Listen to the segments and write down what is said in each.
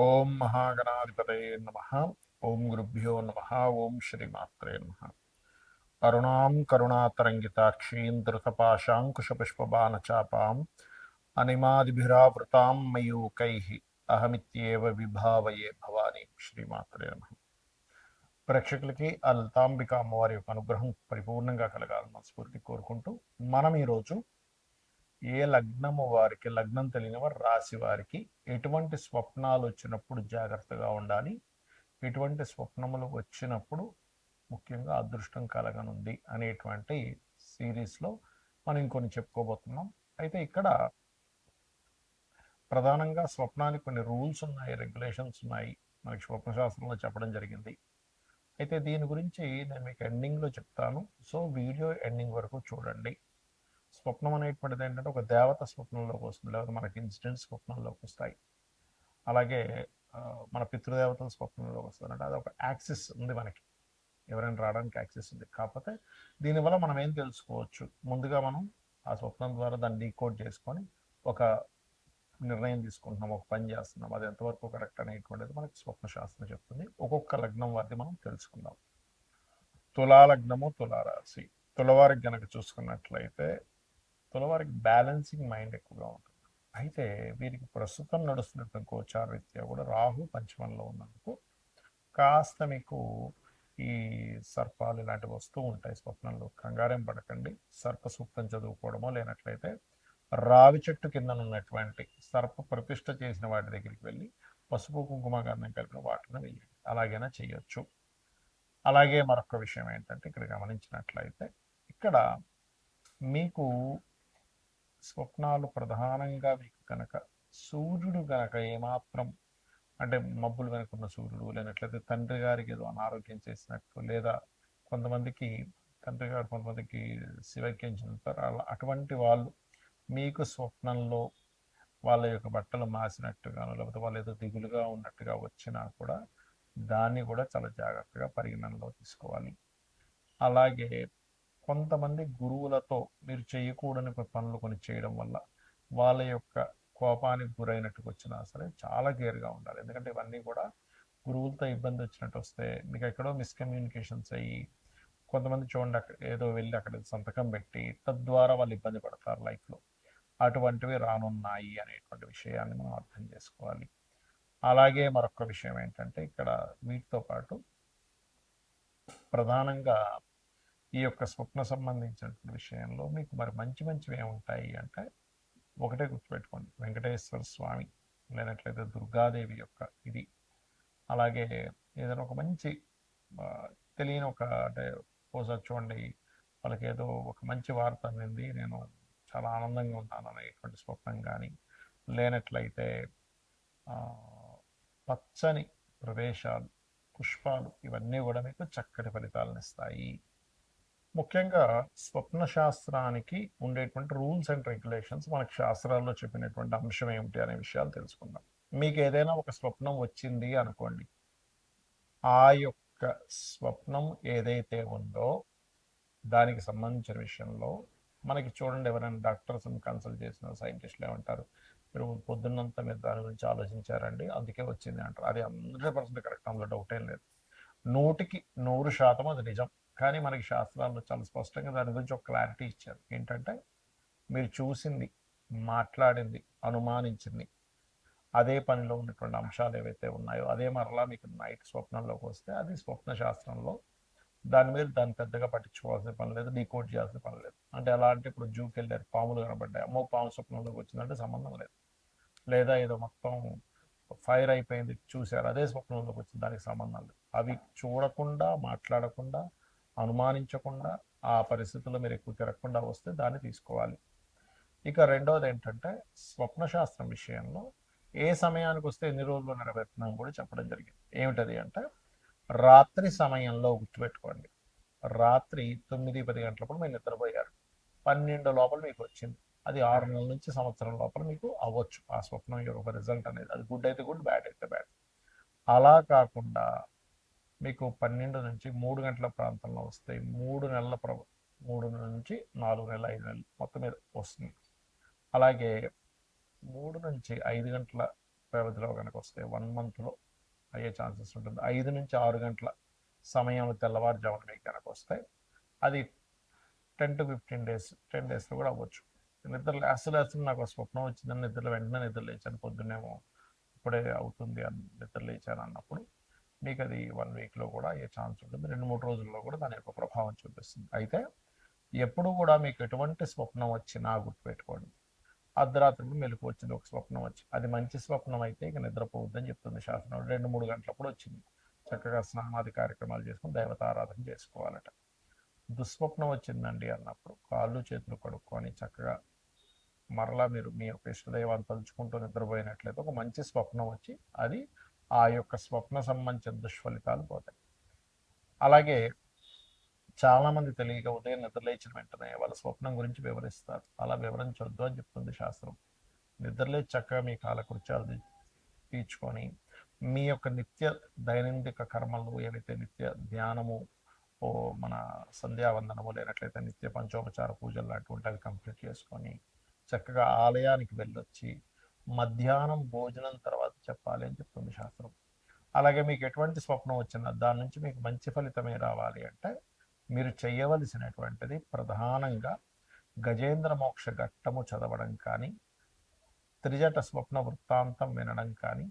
ఓం మహాగణాధిపతయే నమః. ఓం గురుభ్యో నమః. ఓం శ్రీమాత్రే నమః. అరుణాం కరుణాతరంగితాక్షీం ధృతపాశాంకుశపుష్పబాణచాపాం అనిమాదిభిరావృతాం మయూకైః అహమిత్యేవ విభావయే భవానీ. శ్రీమాత్రే నమః. ప్రేక్షకులకి ఆ లలితాంబిక అమ్మవారి యొక్క అనుగ్రహం పరిపూర్ణంగా కలగాలని మనస్ఫూర్తి కోరుకుంటూ మనం ఈరోజు ఏ లగ్నము వారికి, లగ్నం తెలియని వారు, రాశి వారికి ఎటువంటి స్వప్నాలు వచ్చినప్పుడు జాగ్రత్తగా ఉండాలి, ఎటువంటి స్వప్నములు వచ్చినప్పుడు ముఖ్యంగా అదృష్టం కలగనుంది అనేటువంటి సిరీస్లో మనం ఇంకొన్ని చెప్పుకోబోతున్నాం. అయితే ఇక్కడ ప్రధానంగా స్వప్నానికి కొన్ని రూల్స్ ఉన్నాయి, రెగ్యులేషన్స్ ఉన్నాయి, మనకి స్వప్నశాస్త్రంలో చెప్పడం జరిగింది. అయితే దీని గురించి నేను మీకు ఎండింగ్లో చెప్తాను. సో వీడియో ఎండింగ్ వరకు చూడండి. స్వప్నం అనేటువంటిది ఏంటంటే ఒక దేవత స్వప్నంలోకి వస్తుంది, లేకపోతే మనకి ఇన్సిడెంట్ స్వప్నంలోకి వస్తాయి. అలాగే మన పితృదేవతల స్వప్నంలోకి వస్తుంది. అంటే అది ఒక యాక్సిస్ ఉంది, మనకి ఎవరైనా రావడానికి యాక్సిస్ ఉంది. కాకపోతే దీనివల్ల మనం ఏం తెలుసుకోవచ్చు, ముందుగా మనం ఆ స్వప్నం ద్వారా దాన్ని డీకోడ్ చేసుకొని ఒక నిర్ణయం తీసుకుంటున్నాం, ఒక పని చేస్తున్నాం, అది ఎంతవరకు కరెక్ట్ అనేటువంటిది మనకి స్వప్నశాస్త్రం చెప్తుంది. ఒక్కొక్క లగ్నం వారిది మనం తెలుసుకుందాం. తులాలగ్నము, తులారాశి. తులవారికి గనక చూసుకున్నట్లయితే తులవారికి బ్యాలెన్సింగ్ మైండ్ ఎక్కువగా ఉంటుంది. అయితే వీరికి ప్రస్తుతం నడుస్తున్నటువంటి గోచార రీత్యా కూడా రాహు పంచమంలో ఉన్నందుకు కాస్త మీకు ఈ సర్పాలు ఇలాంటివి వస్తూ ఉంటాయి స్వప్నంలో. కంగారేం పడకండి. సర్ప సూక్తం చదువుకోవడమో, లేనట్లయితే రావి చెట్టు కింద ఉన్నటువంటి సర్ప ప్రతిష్ఠ చేసిన వాటి దగ్గరికి వెళ్ళి పసుపు కుంకుమ గంధం కలిపిన వాటిని వేయండి, అలాగైనా చేయొచ్చు. అలాగే మరొక విషయం ఏంటంటే ఇక్కడ గమనించినట్లయితే ఇక్కడ మీకు స్వప్నాలు ప్రధానంగా మీకు కనుక సూర్యుడు కనుక ఏమాత్రం అంటే మబ్బులు వెనుకున్న సూర్యుడు, లేనట్లయితే తండ్రి గారికి ఏదో అనారోగ్యం చేసినట్టు, లేదా కొంతమందికి తండ్రి గారు కొంతమందికి శివైక్యం చెందుతారు, అలా అటువంటి వాళ్ళు మీకు స్వప్నంలో వాళ్ళ యొక్క బట్టలు మాసినట్టుగాను, లేకపోతే వాళ్ళు ఏదో దిగులుగా ఉన్నట్టుగా వచ్చినా కూడా దాన్ని కూడా చాలా జాగ్రత్తగా పరిగణనలో తీసుకోవాలి. అలాగే కొంతమంది గురువులతో మీరు చేయకూడని పనులు కొన్ని చేయడం వల్ల వాళ్ళ యొక్క కోపానికి గురైనట్టుకు వచ్చినా సరే చాలా కేర్గా ఉండాలి. ఎందుకంటే ఇవన్నీ కూడా గురువులతో ఇబ్బంది వచ్చినట్టు వస్తే మీకు ఎక్కడో మిస్కమ్యూనికేషన్స్ అయ్యి కొంతమంది చూడండి అక్కడ ఏదో వెళ్ళి అక్కడ సంతకం పెట్టి తద్వారా వాళ్ళు ఇబ్బంది పడతారు లైఫ్లో. అటువంటివి రానున్నాయి అనేటువంటి విషయాన్ని మనం అర్థం చేసుకోవాలి. అలాగే మరొక విషయం ఏంటంటే ఇక్కడ వీటితో పాటు ప్రధానంగా ఈ యొక్క స్వప్న సంబంధించినటువంటి విషయంలో మీకు మరి మంచి మంచివి ఏముంటాయి అంటే, ఒకటే గుర్తుపెట్టుకోండి, వెంకటేశ్వర స్వామి లేనట్లయితే దుర్గాదేవి యొక్క ఇది. అలాగే ఏదైనా ఒక మంచి తెలియని ఒక అంటే ఒకసారి చూడండి, వాళ్ళకి ఏదో ఒక మంచి వార్త అందింది, నేను చాలా ఆనందంగా ఉన్నాను అనేటువంటి స్వప్నం కానీ, లేనట్లయితే పచ్చని ప్రదేశాలు, పుష్పాలు, ఇవన్నీ కూడా మీకు చక్కటి ఫలితాలను ఇస్తాయి. ముఖ్యంగా స్వప్న శాస్త్రానికి ఉండేటువంటి రూల్స్ అండ్ రెగ్యులేషన్స్, మనకి శాస్త్రాల్లో చెప్పినటువంటి అంశం ఏమిటి అనే విషయాలు తెలుసుకుందాం. మీకు ఏదైనా ఒక స్వప్నం వచ్చింది అనుకోండి, ఆ యొక్క స్వప్నం ఏదైతే ఉందో దానికి సంబంధించిన విషయంలో మనకి చూడండి, ఎవరైనా డాక్టర్స్ని కన్సల్ట్ చేసిన సైంటిస్టులు ఏమంటారు, మీరు పొద్దున్నంతా మీరు దాని గురించి ఆలోచించారండి అందుకే వచ్చింది అంటారు. అది 100% కరెక్ట్, అందులో డౌట్ ఏం లేదు. 100% అది నిజం. కానీ మనకి శాస్త్రాల్లో చాలా స్పష్టంగా దాని గురించి ఒక క్లారిటీ ఇచ్చారు. ఏంటంటే మీరు చూసింది, మాట్లాడింది, అనుమానించింది, అదే పనిలో ఉన్నటువంటి అంశాలు ఏవైతే ఉన్నాయో అదే మరలా మీకు నైట్ స్వప్నంలోకి వస్తే అది స్వప్న శాస్త్రంలో దాని మీద దాన్ని పెద్దగా పట్టించుకోవాల్సిన పని లేదు, డీకోడ్ చేయాల్సిన పని లేదు. అంటే ఎలా అంటే ఇప్పుడు జూకి వెళ్ళారు, పాములు కనబడ్డాయి, అమ్మో పాము స్వప్నంలోకి వచ్చిందంటే సంబంధం లేదు. లేదా ఏదో మొత్తం ఫైర్ అయిపోయింది చూశారు, అదే స్వప్నంలోకి వచ్చింది, దానికి సంబంధం లేదు. అవి చూడకుండా, మాట్లాడకుండా, అనుమానించకుండా ఆ పరిస్థితుల్లో మీరు ఎక్కువ తిరగకుండా వస్తే దాన్ని తీసుకోవాలి. ఇక రెండవది ఏంటంటే స్వప్నశాస్త్రం విషయంలో ఏ సమయానికి వస్తే ఎన్ని రోజుల్లో నెరవేరుతున్నాం కూడా చెప్పడం జరిగింది. ఏమిటది అంటే రాత్రి సమయంలో గుర్తుపెట్టుకోండి, రాత్రి 9-10 గంటలప్పుడు మీరు నిద్రపోయారు, 12 లోపల మీకు వచ్చింది, అది 6 నెలల నుంచి సంవత్సరం లోపల మీకు అవ్వచ్చు ఆ స్వప్నం యొక్క రిజల్ట్ అనేది. అది గుడ్ అయితే గుడ్, బ్యాడ్ అయితే బ్యాడ్. అలా కాకుండా మీకు 12 నుంచి 3 గంటల ప్రాంతంలో వస్తాయి, 3 నుంచి 4 నెలలు, 5 నెలలు మొత్తం మీద వస్తుంది. అలాగే 3 నుంచి 5 గంటల వ్యవధిలో కనుక వస్తే 1 మంత్లో అయ్యే ఛాన్సెస్ ఉంటుంది. 5 నుంచి 6 గంటల సమయంలో తెల్లవారుజామున మీకు కనుక వస్తే అది 10 to 15 డేస్ 10 డేస్లో కూడా అవ్వచ్చు. నిద్ర లేస్తూ నాకు స్వప్నం వచ్చిందని వెంటనే నిద్ర లేచాను, పొద్దున్నేమో ఇప్పుడే అవుతుంది అని నిద్ర లేచాను అన్నప్పుడు మీకు అది 1 వీక్లో కూడా అయ్యే ఛాన్స్ ఉంటుంది. 2-3 రోజుల్లో కూడా దాని యొక్క ప్రభావం చూపిస్తుంది. అయితే ఎప్పుడు కూడా మీకు ఎటువంటి స్వప్నం వచ్చినా గుర్తుపెట్టుకోండి, అర్ధరాత్రి మెలకు వచ్చింది ఒక స్వప్నం వచ్చి, అది మంచి స్వప్నం అయితే ఇక నిద్రపోవద్దని చెప్తుంది శాస్త్రం. 2-3 గంటలప్పుడు వచ్చింది, చక్కగా స్నానాది కార్యక్రమాలు చేసుకుని దేవతారాధన చేసుకోవాలట. దుస్వప్నం వచ్చిందండి అన్నప్పుడు కాళ్ళు చేతులు కడుక్కొని చక్కగా మరలా మీరు మీ యొక్క ఇష్టదైవాన్ని తలుచుకుంటూ నిద్రపోయినట్లయితే ఒక మంచి స్వప్నం వచ్చి అది ఆ యొక్క స్వప్న సంబంధించిన దుష్ఫలితాలు పోతాయి. అలాగే చాలామంది తెలియక ఉదయం నిద్రలేచిన వెంటనే వాళ్ళ స్వప్నం గురించి వివరిస్తారు. అలా వివరించొద్దు అని చెప్తుంది శాస్త్రం. నిద్రలేచి చక్కగా మీ కాలకృత్యాలు తీర్చుకొని మీ యొక్క నిత్య దైనందిక కర్మలు ఏవైతే నిత్య ధ్యానము మన సంధ్యావందనము లేనట్లయితే నిత్య పంచోపచార పూజలు లాంటివి అవి కంప్లీట్ చేసుకొని చక్కగా ఆలయానికి వెళ్ళొచ్చి మధ్యాహ్నం భోజనం తర్వాత చెప్పాలి అని చెప్తుంది శాస్త్రం. అలాగే మీకు ఎటువంటి స్వప్నం వచ్చినా దాని నుంచి మీకు మంచి ఫలితమే రావాలి అంటే మీరు చేయవలసినటువంటిది ప్రధానంగా గజేంద్ర మోక్ష ఘట్టము చదవడం కానీ, త్రిజట స్వప్న వృత్తాంతం వినడం కానీ,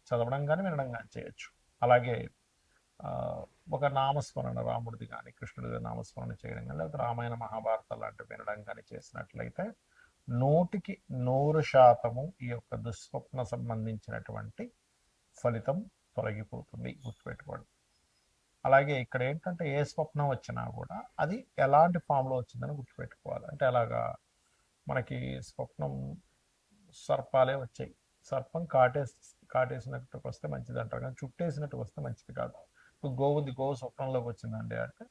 చదవడం కానీ వినడం కానీ చేయొచ్చు. అలాగే ఒక నామస్మరణ రాముడిది కానీ కృష్ణుడిది నామస్మరణ చేయడం కానీ, లేకపోతే రామాయణ మహాభారత లాంటివి వినడం కానీ చేసినట్లయితే 100% ఈ యొక్క దుస్వప్న సంబంధించినటువంటి ఫలితం తొలగిపోతుంది, గుర్తుపెట్టుకోండి. అలాగే ఇక్కడ ఏంటంటే ఏ స్వప్నం వచ్చినా కూడా అది ఎలాంటి ఫామ్లో వచ్చిందని గుర్తుపెట్టుకోవాలి. అంటే అలాగా మనకి స్వప్నం సర్పాలే వచ్చాయి, సర్పం కాటేసినట్టు వస్తే మంచిది అంటారు, కానీ చుట్టేసినట్టు వస్తే మంచిది కాదు. ఇప్పుడు గోవు స్వప్నంలోకి వచ్చిందండి అంటే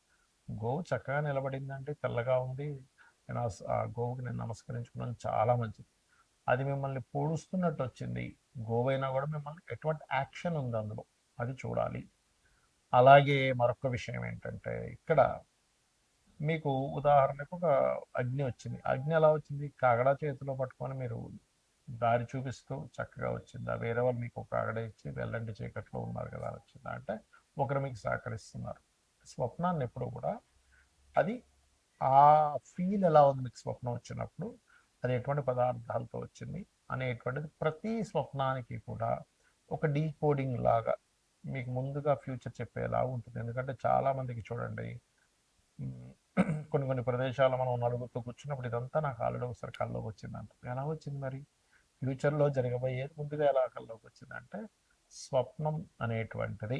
గోవు చక్కగా నిలబడిందంటే తెల్లగా ఉంది, నేను ఆ గోవుకి నేను నమస్కరించుకున్నాను, చాలా మంచిది. అది మిమ్మల్ని పొడుస్తున్నట్టు వచ్చింది, గోవైనా కూడా మిమ్మల్ని ఎటువంటి యాక్షన్ ఉంది అందులో అది చూడాలి. అలాగే మరొక విషయం ఏంటంటే ఇక్కడ మీకు ఉదాహరణకు ఒక అగ్ని వచ్చింది, అగ్ని ఎలా వచ్చింది, కాగడా చేతిలో పట్టుకొని మీరు దారి చూపిస్తూ చక్కగా వచ్చిందా, వేరే వాళ్ళు మీకు ఒక కాగడ ఇచ్చి వెళ్ళండి చీకట్లో ఉన్నారు కదా వచ్చిందా అంటే ఒకరు మీకు సహకరిస్తున్నారు. స్వప్నాన్ని ఎప్పుడు కూడా అది ఆ ఫీల్ ఎలా ఉంది మీకు స్వప్నం వచ్చినప్పుడు, అది ఎటువంటి పదార్థాలతో వచ్చింది అనేటువంటిది ప్రతి స్వప్నానికి కూడా ఒక డీకోడింగ్ లాగా మీకు ముందుగా ఫ్యూచర్ చెప్పేలా ఉంటుంది. ఎందుకంటే చాలామందికి చూడండి కొన్ని ప్రదేశాలు మనం నలుగురితో కూర్చున్నప్పుడు ఇదంతా నాకు ఆల్రెడీ ఒకసారి కల్లోకి వచ్చిందంట. ఎలా వచ్చింది మరి, ఫ్యూచర్లో జరగబోయేది ముందుగా ఎలా కల్లోకి వచ్చిందంటే స్వప్నం అనేటువంటిది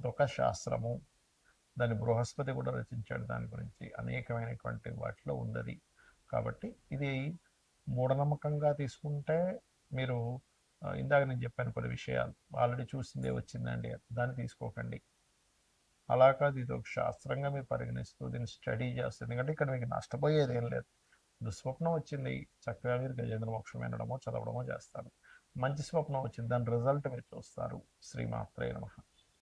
ఒక శాస్త్రము, దాని బృహస్పతి కూడా రచించాడు, దాని గురించి అనేకమైనటువంటి వాటిలో ఉంది. కాబట్టి ఇది మూఢనమ్మకంగా తీసుకుంటే మీరు ఇందాక నేను చెప్పాను కొన్ని విషయాలు ఆల్రెడీ చూసిందే వచ్చిందండి దాన్ని తీసుకోకండి. అలా కాదు, ఇది ఒక శాస్త్రంగా మీరు పరిగణిస్తూ దీన్ని స్టడీ చేస్తుంది. ఎందుకంటే ఇక్కడ మీకు నష్టపోయేది ఏం లేదు. దుస్వప్నం వచ్చింది, చక్కగా మీరు గజేంద్ర మోక్షం వినడమో చదవడమో చేస్తారు. మంచి స్వప్నం వచ్చింది, దాని రిజల్ట్ మీరు చూస్తారు. శ్రీమాత్రే నమః.